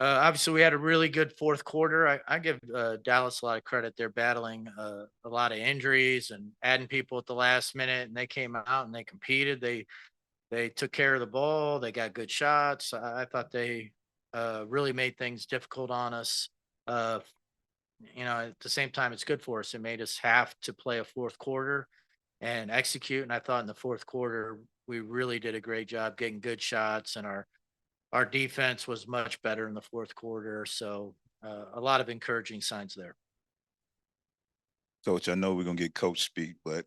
Obviously, we had a really good fourth quarter. I give Dallas a lot of credit. They're battling a lot of injuries and adding people at the last minute, and they came out and they competed. They took care of the ball. They got good shots. I thought they really made things difficult on us. Uh, at the same time, it's good for us. It made us have to play a fourth quarter and execute. And I thought in the fourth quarter, we really did a great job getting good shots, and our defense was much better in the fourth quarter. So a lot of encouraging signs there. Coach, I know we're gonna get coach speak, but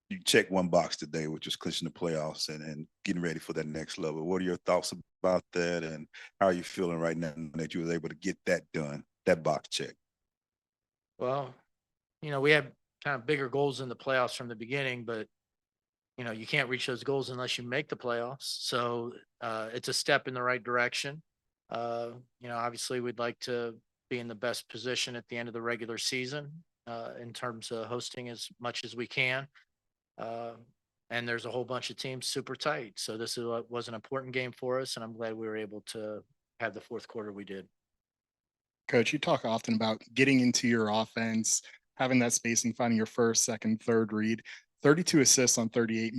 you checked one box today, which is clinching the playoffs and getting ready for that next level. What are your thoughts about that, and how are you feeling right now that you were able to get that done, that box check? Well, we had kind of bigger goals in the playoffs from the beginning, but you can't reach those goals unless you make the playoffs. So it's a step in the right direction. Obviously, we'd like to be in the best position at the end of the regular season in terms of hosting as much as we can. Uh, and there's a whole bunch of teams super tight. So was an important game for us, and I'm glad we were able to have the fourth quarter we did. Coach, you talk often about getting into your offense, having that spacing, finding your first, second, third read. 32 assists on 38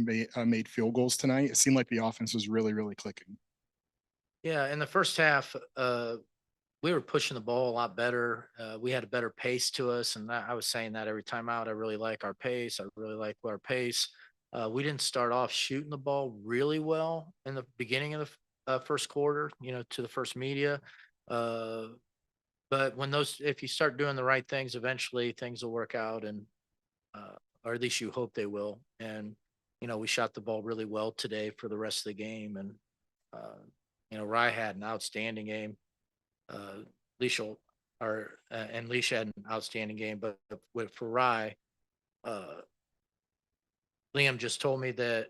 made field goals tonight. It seemed like the offense was really, really clicking. Yeah, in the first half, we were pushing the ball a lot better. We had a better pace to us, and I was saying that every time out. I really like our pace. I really like our pace. We didn't start off shooting the ball really well in the beginning of the first quarter. To the first media. Uh, but if you start doing the right things, eventually things will work out, and or at least you hope they will. And we shot the ball really well today for the rest of the game, and Rye had an outstanding game. uh, Leash and Leash had an outstanding game, but for Rye, uh, Liam just told me that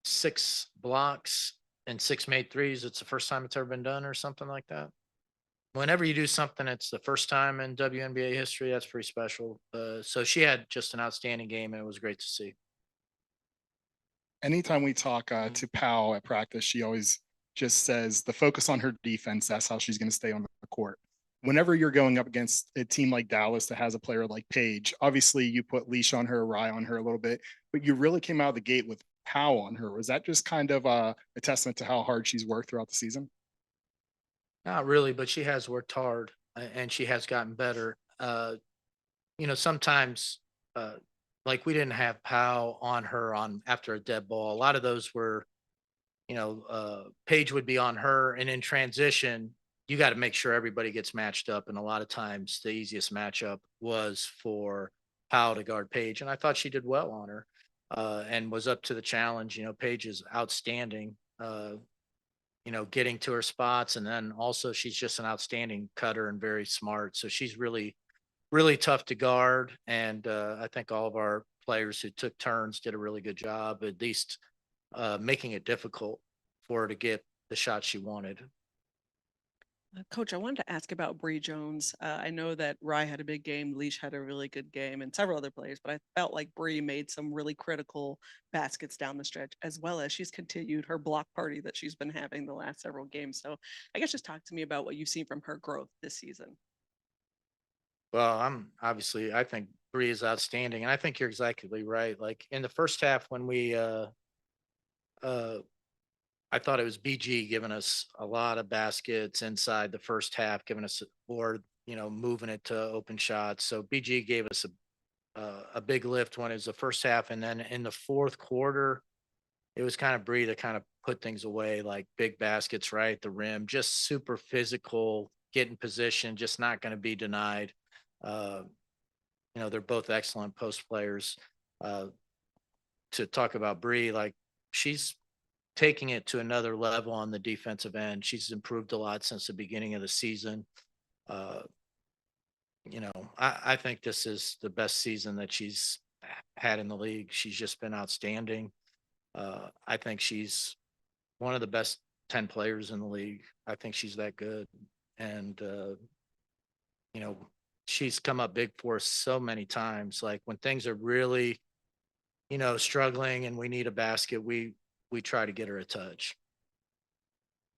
6 blocks and 6 made threes. It's the first time it's ever been done, or something like that. Whenever you do something, it's the first time in WNBA history. That's pretty special. So she had just an outstanding game, and it was great to see. Anytime we talk to Powell at practice, she always just says the focus on her defense. That's how she's going to stay on the court. Whenever you're going up against a team like Dallas that has a player like Paige, obviously you put leash on her, Rye on her a little bit, but you really came out of the gate with Powell on her. Was that just kind of a testament to how hard she's worked throughout the season? Not really, but she has worked hard, and she has gotten better. Sometimes, uh, like, we didn't have Powell on her on after a dead ball. A lot of those were, Paige would be on her, and in transition, you got to make sure everybody gets matched up. And a lot of times, the easiest matchup was for Powell to guard Paige, and I thought she did well on her, and was up to the challenge. Paige is outstanding. Getting to her spots, and then also she's just an outstanding cutter and very smart. So she's really, really tough to guard. And I think all of our players who took turns did a really good job, at least making it difficult for her to get the shot she wanted. Coach, I wanted to ask about Bree Jones. I know that Rye had a big game, Leash had a really good game, and several other players, but I felt like Bree made some really critical baskets down the stretch, as well as she's continued her block party that she's been having the last several games. So I guess just talk to me about what you've seen from her growth this season. Well, I think Bree is outstanding, and I think you're exactly right. Like in the first half, when uh, I thought it was BG giving us a lot of baskets inside the first half, giving us or moving it to open shots. So BG gave us a big lift when it was the first half, and then in the fourth quarter, it was kind of Bree to kind of put things away, like big baskets right at the rim, just super physical, get in position, just not going to be denied. Uh, they're both excellent post players. Uh, to talk about Bree, like, she's taking it to another level on the defensive end. She's improved a lot since the beginning of the season. Uh, I think this is the best season that she's had in the league. She's just been outstanding. I think she's one of the best 10 players in the league. I think she's that good. And, you know, she's come up big for us so many times. Like when things are really, struggling and we need a basket, we try to get her a touch.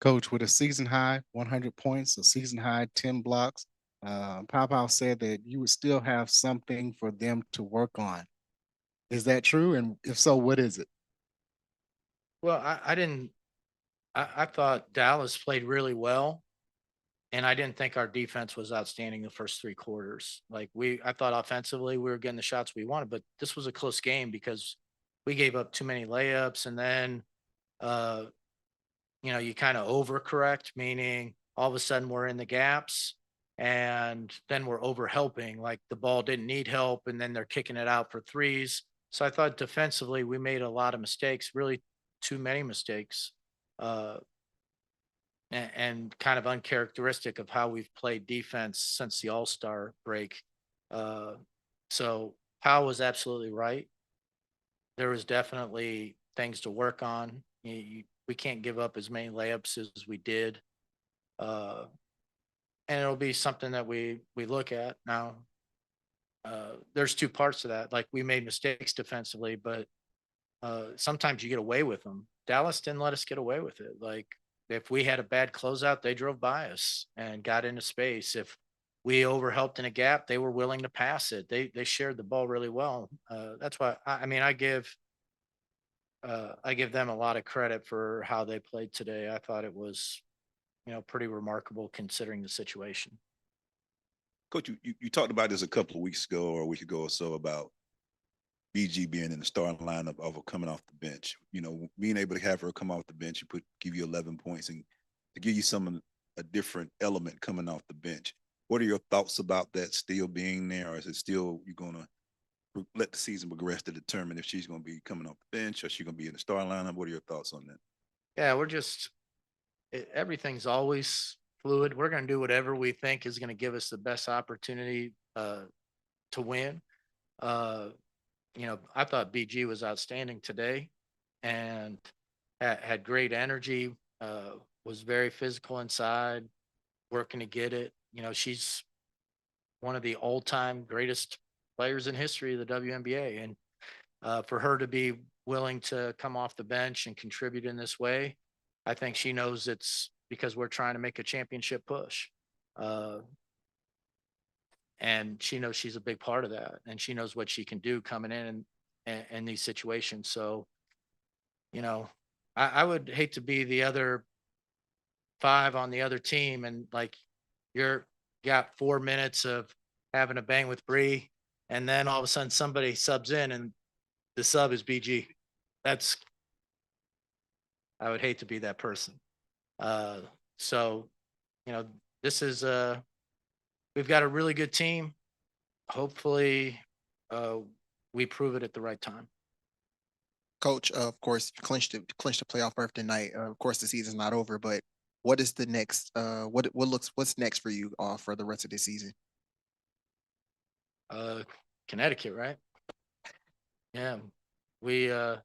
Coach, with a season high 100 points, a season high 10 blocks, Pow said that you would still have something for them to work on. Is that true? And if so, what is it? Well, I didn't. I thought Dallas played really well, and I didn't think our defense was outstanding the first three quarters. I thought offensively we were getting the shots we wanted, but this was a close game because we gave up too many layups, and then uh, you kind of overcorrect, meaning all of a sudden we're in the gaps, and then we're over helping. Like the ball didn't need help, and then they're kicking it out for threes. So I thought defensively we made a lot of mistakes, really too many mistakes. Uh, and kind of uncharacteristic of how we've played defense since the All-Star break. Uh, so Powell was absolutely right. There was definitely things to work on. We can't give up as many layups as we did, uh, and it'll be something that we look at now. There's two parts to that. Like we made mistakes defensively, but sometimes you get away with them. Dallas didn't let us get away with it. Like if we had a bad closeout, they drove by us and got into space. If we overhelped in a gap, they were willing to pass it. They shared the ball really well. That's why I mean I give them a lot of credit for how they played today. I thought it was pretty remarkable considering the situation. Coach, you talked about this a couple of weeks ago or a week ago or so about BG being in the starting lineup of her coming off the bench. Being able to have her come off the bench and give you 11 points and to give you a different element coming off the bench. What are your thoughts about that still being there, or is it still you're going to let the season progress to determine if she's going to be coming off the bench or she's going to be in the starting lineup? What are your thoughts on that? Yeah, everything's always fluid. We're going to do whatever we think is going to give us the best opportunity to win. I thought BG was outstanding today and had great energy, was very physical inside, working to get it. She's one of the all-time greatest players in history of the WNBA. And for her to be willing to come off the bench and contribute in this way, I think she knows it's because we're trying to make a championship push. Uh, and she knows she's a big part of that, and she knows what she can do coming in these situations. So, you know, I would hate to be the other five on the other team, and like you're got 4 minutes of having a bang with Bree, and then all of a sudden somebody subs in, and the sub is BG. That's I would hate to be that person. Uh, so, you know, this is we've got a really good team. Hopefully, uh, we prove it at the right time. Coach, of course, clinched the playoff berth tonight. Of course, the season's not over, but what is the next? What's next for you for the rest of the season? Uh, Connecticut, right? Yeah, we. I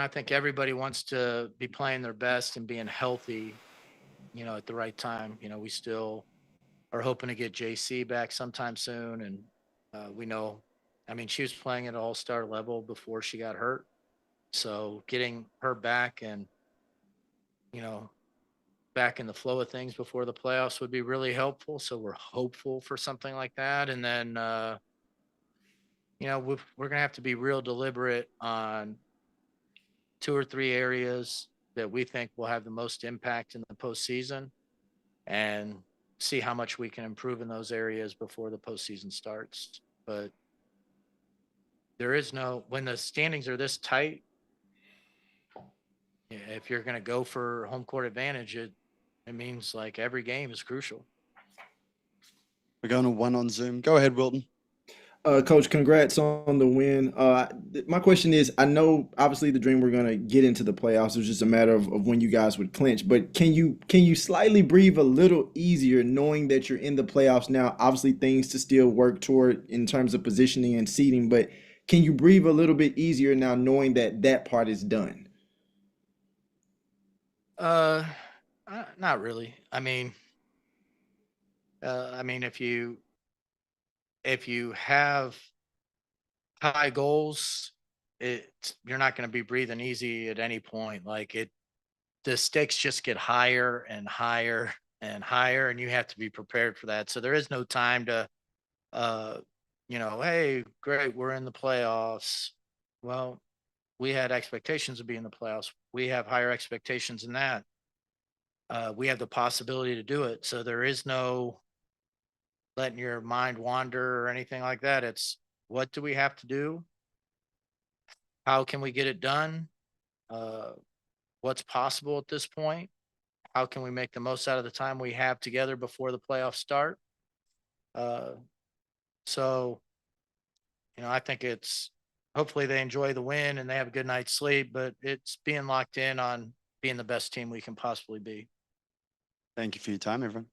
think everybody wants to be playing their best and being healthy. At the right time. We still are hoping to get JC back sometime soon, and we know. I mean, she was playing at all-star level before she got hurt, so getting her back and you know back in the flow of things before the playoffs would be really helpful. So we're hopeful for something like that. And then, we're going to have to be real deliberate on two or three areas that we think will have the most impact in the postseason and see how much we can improve in those areas before the postseason starts. But when the standings are this tight, if you're going to go for home court advantage, it means like every game is crucial. We're going to one on Zoom. Go ahead, Wilton. Coach, congrats on the win. My question is, I know obviously the dream we're gonna get into the playoffs. It was just a matter of when you guys would clinch. But can you slightly breathe a little easier knowing that you're in the playoffs now? Obviously things to still work toward in terms of positioning and seeding, but can you breathe a little bit easier now knowing that that part is done? Uh, Not really. If you have high goals, you're not going to be breathing easy at any point. Like the stakes just get higher and higher and higher, and you have to be prepared for that. So there is no time to, hey, great, we're in the playoffs. Well, we had expectations of being in the playoffs. We have higher expectations than that. We have the possibility to do it. So there is no letting your mind wander or anything like that. It's what do we have to do? How can we get it done? What's possible at this point? How can we make the most out of the time we have together before the playoffs start? Uh, so, I think it's hopefully they enjoy the win and they have a good night's sleep, but it's being locked in on being the best team we can possibly be. Thank you for your time, everyone.